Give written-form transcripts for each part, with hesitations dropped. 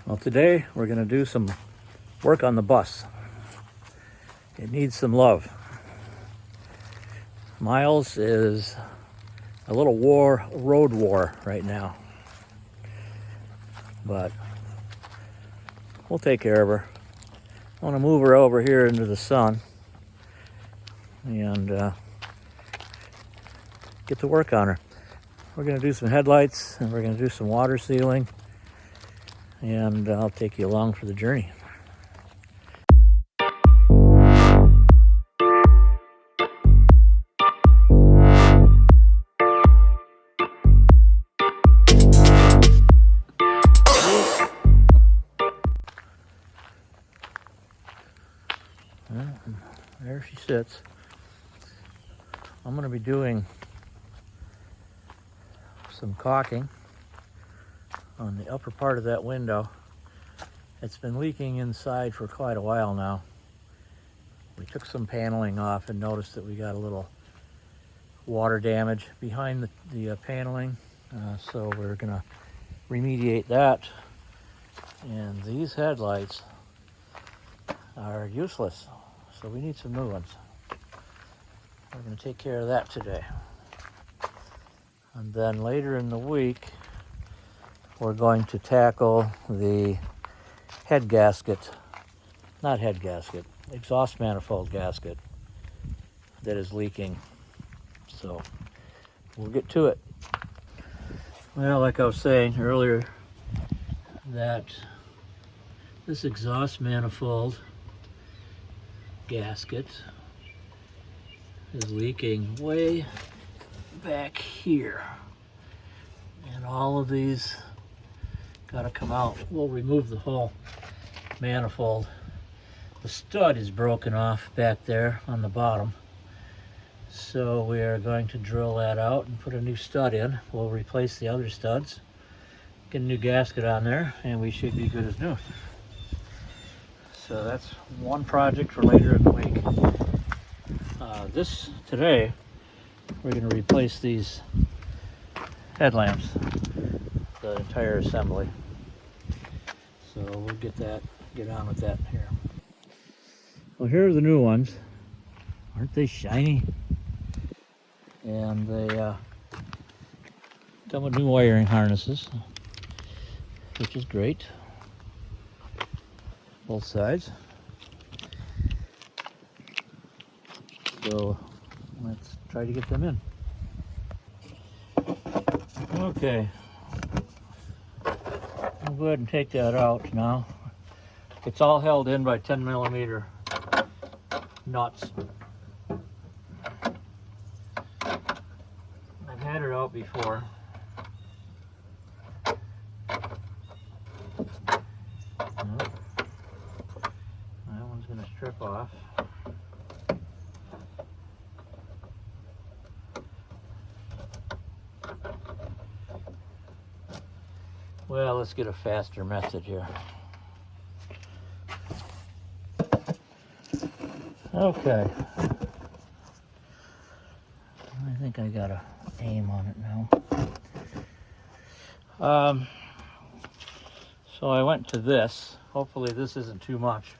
Well, today we're going to do some work on the bus. It needs some love. Miles is a little road war right now, but we'll take care of her. I want to move her over here into the sun and get to work on her. We're going to do some headlights and we're going to do some water sealing, and I'll take you along for the journey. Well, there she sits. I'm going to be doing some caulking on the upper part of that window. It's been leaking inside for quite a while now. We took some paneling off and noticed that we got a little water damage behind the paneling. So we're going to remediate that. And these headlights are useless, so we need some new ones. We're going to take care of that today. And then later in the week, we're going to tackle the exhaust manifold gasket that is leaking. So we'll get to it. Well, like I was saying earlier, that this exhaust manifold gasket is leaking way back here, and all of these got to come out. We'll remove the whole manifold. The stud is broken off back there on the bottom, so we are going to drill that out and put a new stud in. We'll replace the other studs, get a new gasket on there, and we should be good as new. So that's one project for later in the week. Today we're going to replace these headlamps, the entire assembly. So we'll get on with that here. Well, here are the new ones. Aren't they shiny? And they come with new wiring harnesses, which is great. Both sides. So let's try to get them in. Okay. I'll go ahead and take that out now. It's all held in by 10 millimeter nuts. I've had it out before. Nope. That one's going to strip off. Well, let's get a faster method here. Okay. I think I got a aim on it now. So I went to this. Hopefully this isn't too much.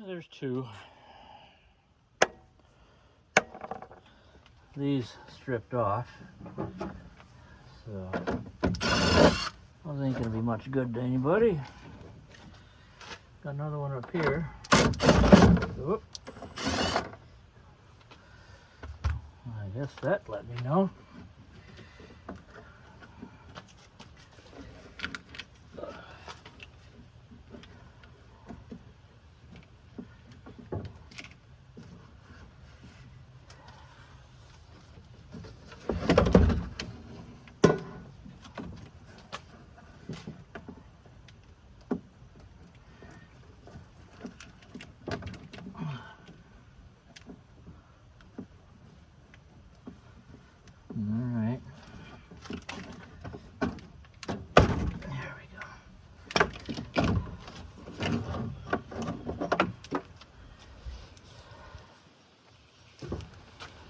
There's two. These stripped off, so those ain't gonna be much good to anybody. Got another one up here. Whoop. I guess that let me know.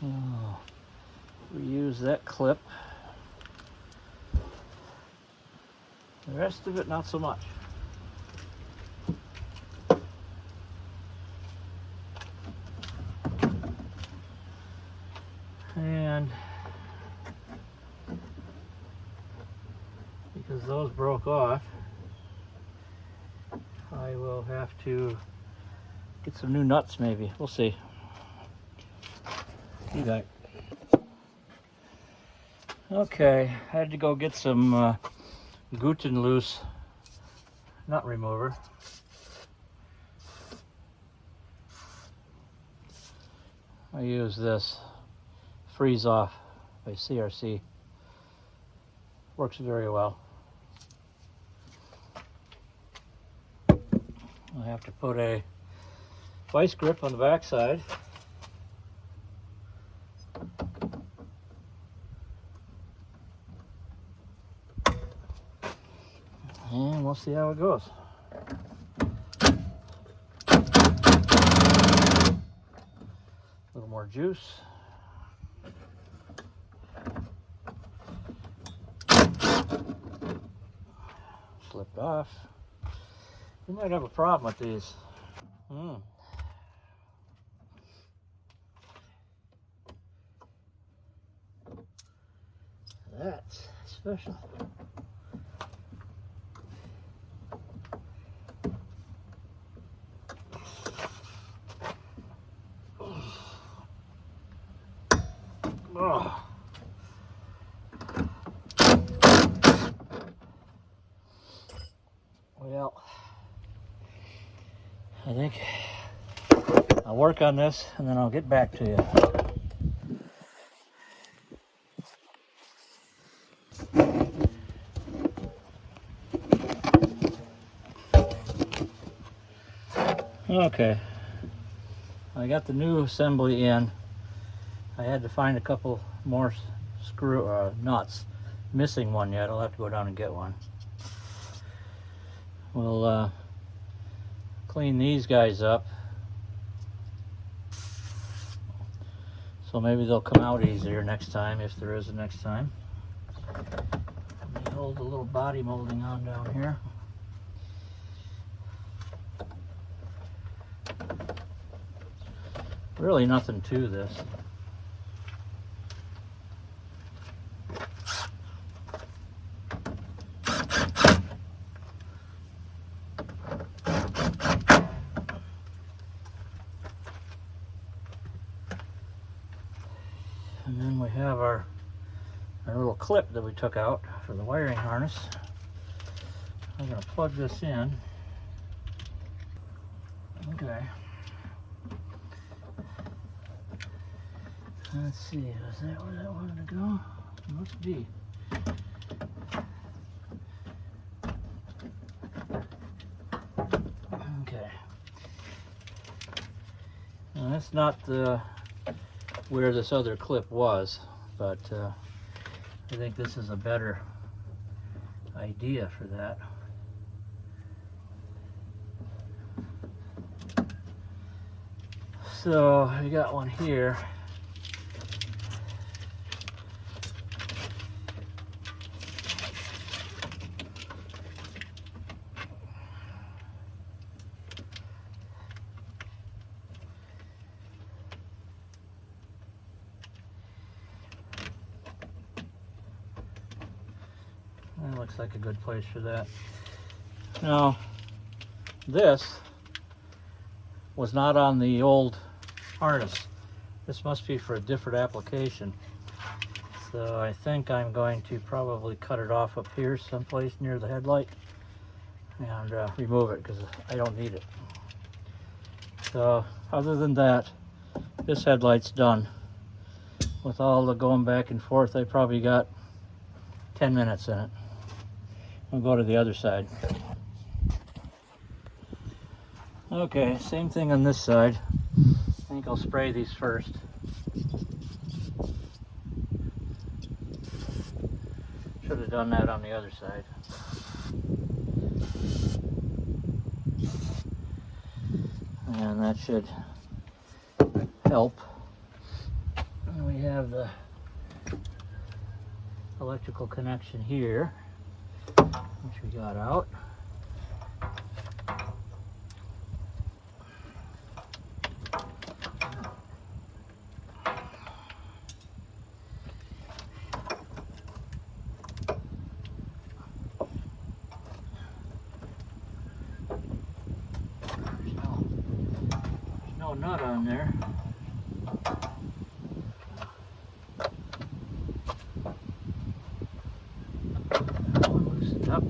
Oh, reuse that clip. The rest of it, not so much. And because those broke off, I will have to get some new nuts maybe. We'll see. You got it. Okay, I had to go get some Guten loose nut remover. I use this Freeze Off by CRC. Works very well. I have to put a vice grip on the back side. And we'll see how it goes. A little more juice. Slipped off. You might have a problem with these. That's special. Oh. Well, I think I'll work on this and then I'll get back to you. Okay, I got the new assembly in. I had to find a couple more nuts. Missing one yet. I'll have to go down and get one. We'll clean these guys up, so maybe they'll come out easier next time, if there is a next time. Let me hold a little body molding on down here. Really nothing to this. And then we have our little clip that we took out for the wiring harness. I'm going to plug this in. Okay. Let's see, is that where that wanted to go? It must be. Okay. Now that's not where this other clip was, but I think this is a better idea for that. So I got one here. That looks like a good place for that. Now, this was not on the old harness. This must be for a different application. So I think I'm going to probably cut it off up here someplace near the headlight and remove it because I don't need it. So other than that, this headlight's done. With all the going back and forth, I probably got 10 minutes in it. We'll go to the other side. Okay, same thing on this side. I think I'll spray these first. Should have done that on the other side. And that should help. have the electrical connection here, which we got out. There's no nut on there. Loosen it up.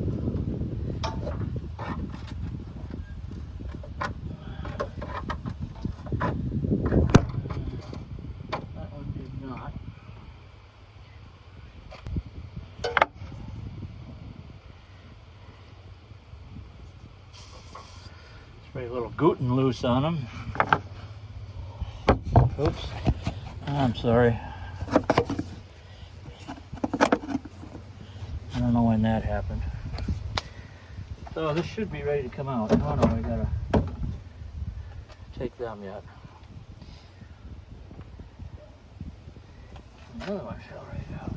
That one did not. Spray a little gluten loose on them. Oops. I'm sorry. I don't know when that happened. So this should be ready to come out. Oh no, I gotta take them yet. Another one fell right out.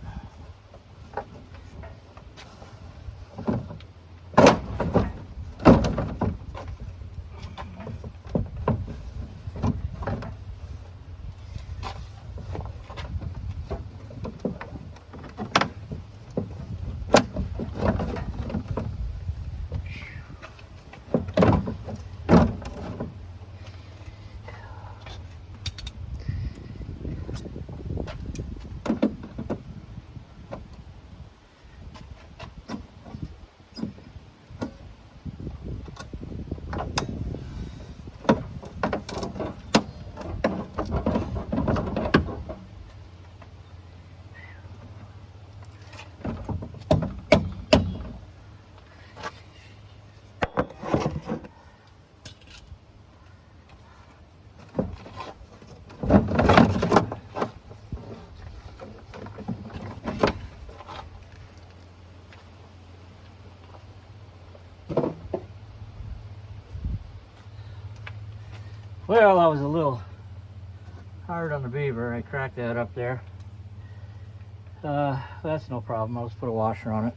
Well, I was a little hard on the beaver. I cracked that up there. That's no problem. I'll just put a washer on it.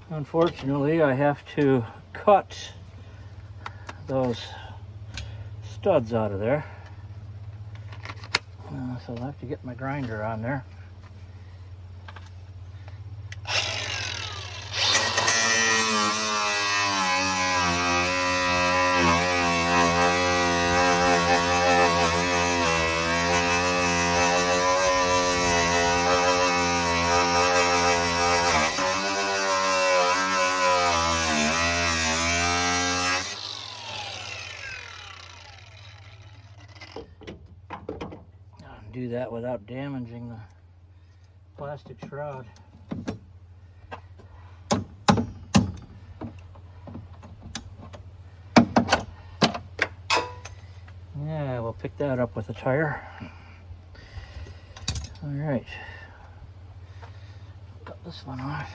Unfortunately, I have to cut those studs out of there. So I'll have to get my grinder on there. Do that without damaging the plastic shroud. Yeah, we'll pick that up with a tire. All right, cut this one off.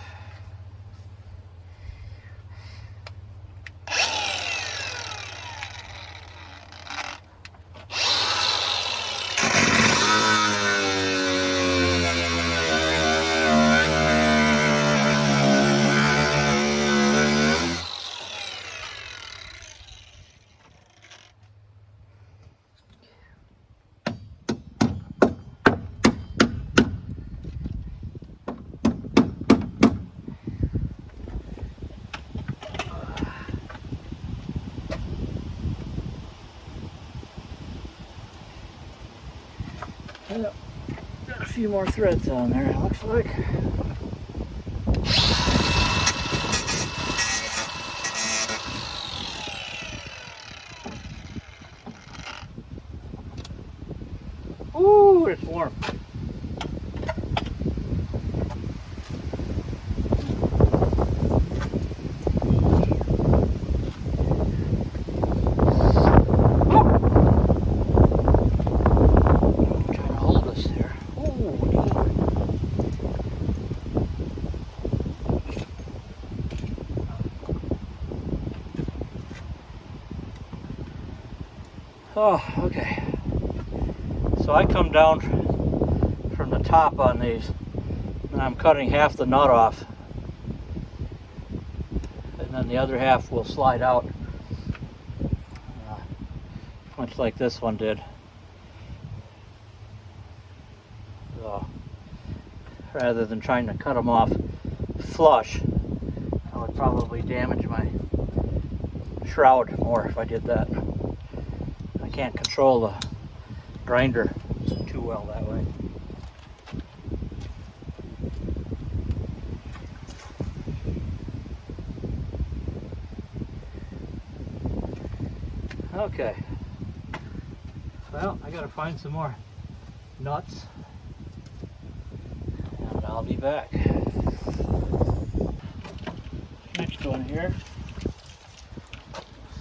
Yep. Got a few more threads on there, it looks like. Ooh, it's warm. Oh, okay. So I come down from the top on these, and I'm cutting half the nut off, and then the other half will slide out, much like this one did. So rather than trying to cut them off flush, I would probably damage my shroud more if I did that. I can't control the grinder too well that way. Okay, well, I gotta find some more nuts and I'll be back. Next one here,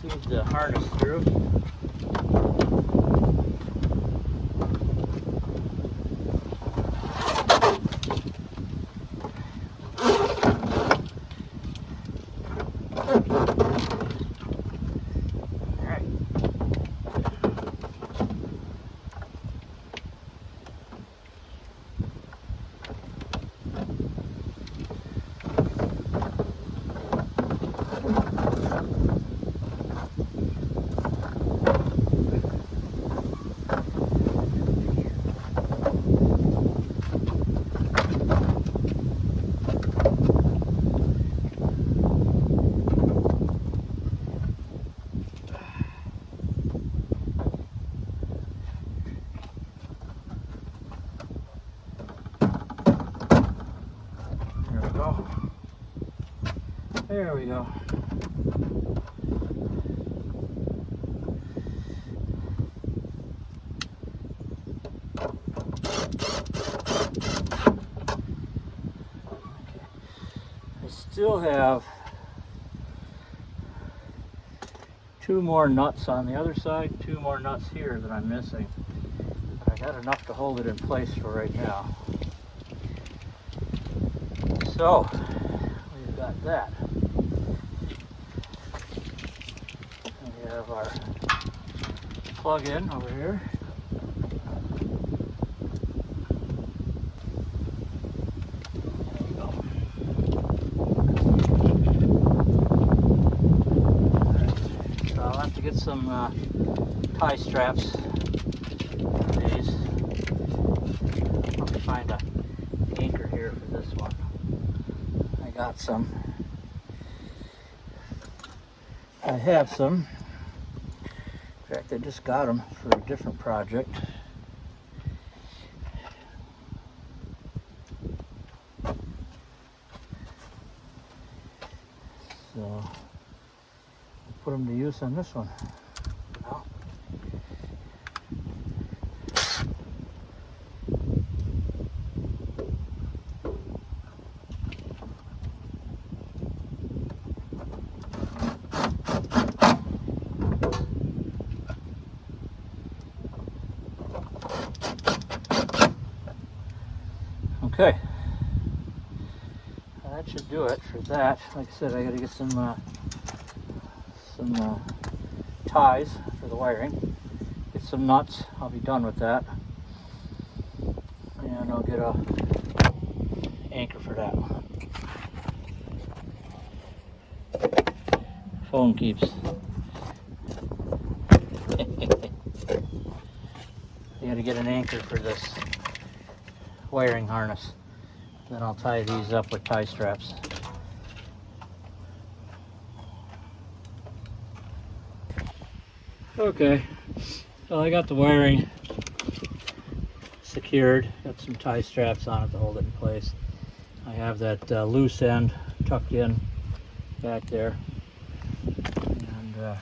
feed the harness through. There we go. I still have 2 more nuts on the other side, 2 more nuts here that I'm missing. I got enough to hold it in place for right now. So, we've got that. We have our plug-in over here. There we go. Alright, so I'll have to get some tie straps for these. I'll find an anchor here for this one. I got some. I have some. In fact, I just got them for a different project. So, I'll put them to use on this one. Now. Okay, that should do it for that. Like I said, I got to get some ties for the wiring. Get some nuts. I'll be done with that, and I'll get a anchor for that one. Phone keeps. You got to get an anchor for this wiring harness. Then I'll tie these up with tie straps. Okay, so I got the wiring secured, got some tie straps on it to hold it in place. I have that loose end tucked in back there, and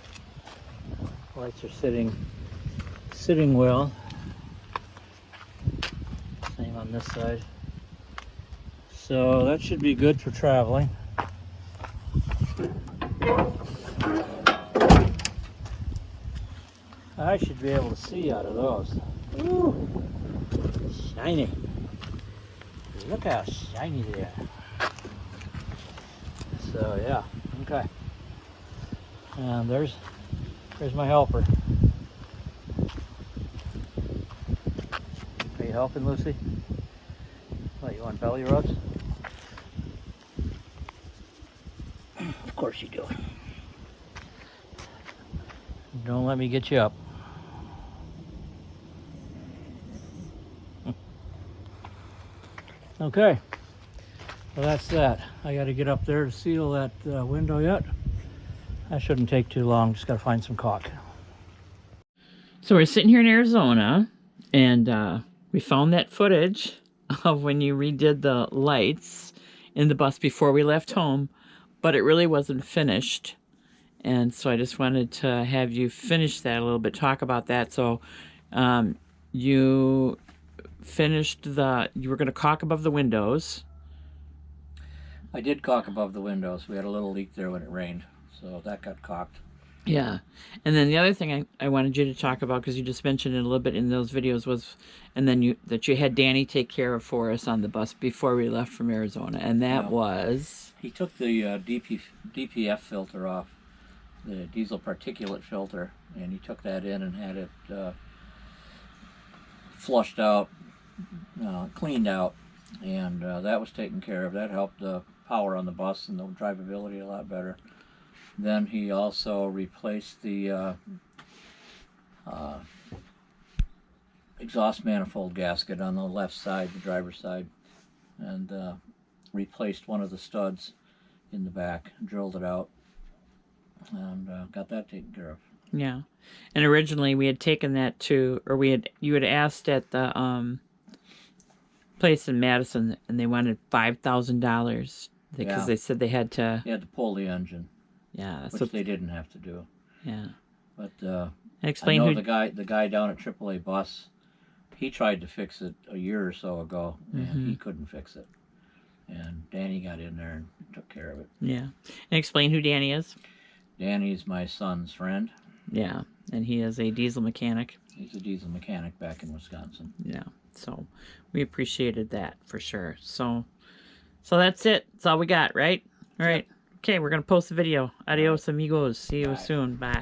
lights are sitting well. Same on this side. So that should be good for traveling. I should be able to see out of those. Ooh, shiny. Look how shiny they are. So yeah, okay. And there's my helper. you helping, Lucy? What, you want belly rubs? Of course you do. Don't let me get you up. Okay, well that's that. I got to get up there to seal that window yet. That shouldn't take too long. Just got to find some caulk. So we're sitting here in Arizona, and we found that footage of when you redid the lights in the bus before we left home, but it really wasn't finished. And so I just wanted to have you finish that a little bit, talk about that. So you finished you were going to caulk above the windows. I did caulk above the windows. We had a little leak there when it rained, so that got caulked. Yeah. And then the other thing I wanted you to talk about, because you just mentioned it a little bit in those videos, was, and then that you had Danny take care of for us on the bus before we left from Arizona. And that was... He took the DPF filter off, the diesel particulate filter, and he took that in and had it flushed out, cleaned out, and that was taken care of. That helped the power on the bus and the drivability a lot better. Then he also replaced the exhaust manifold gasket on the left side, the driver's side, and replaced one of the studs in the back, drilled it out, and got that taken care of. Yeah. And originally we had taken that to, or you had asked at the place in Madison, and they wanted $5,000 because they said they had to... They had to pull the engine. Yeah, that's which they didn't have to do. Yeah. But explain I know the guy down at AAA Bus, he tried to fix it a year or so ago, and he couldn't fix it. And Danny got in there and took care of it. Yeah. And explain who Danny is. Danny's my son's friend. Yeah, and he is a diesel mechanic. He's a diesel mechanic back in Wisconsin. Yeah, so we appreciated that for sure. So that's it. That's all we got, right? All right. Okay, we're going to post the video. Adios, amigos. See you soon. Bye.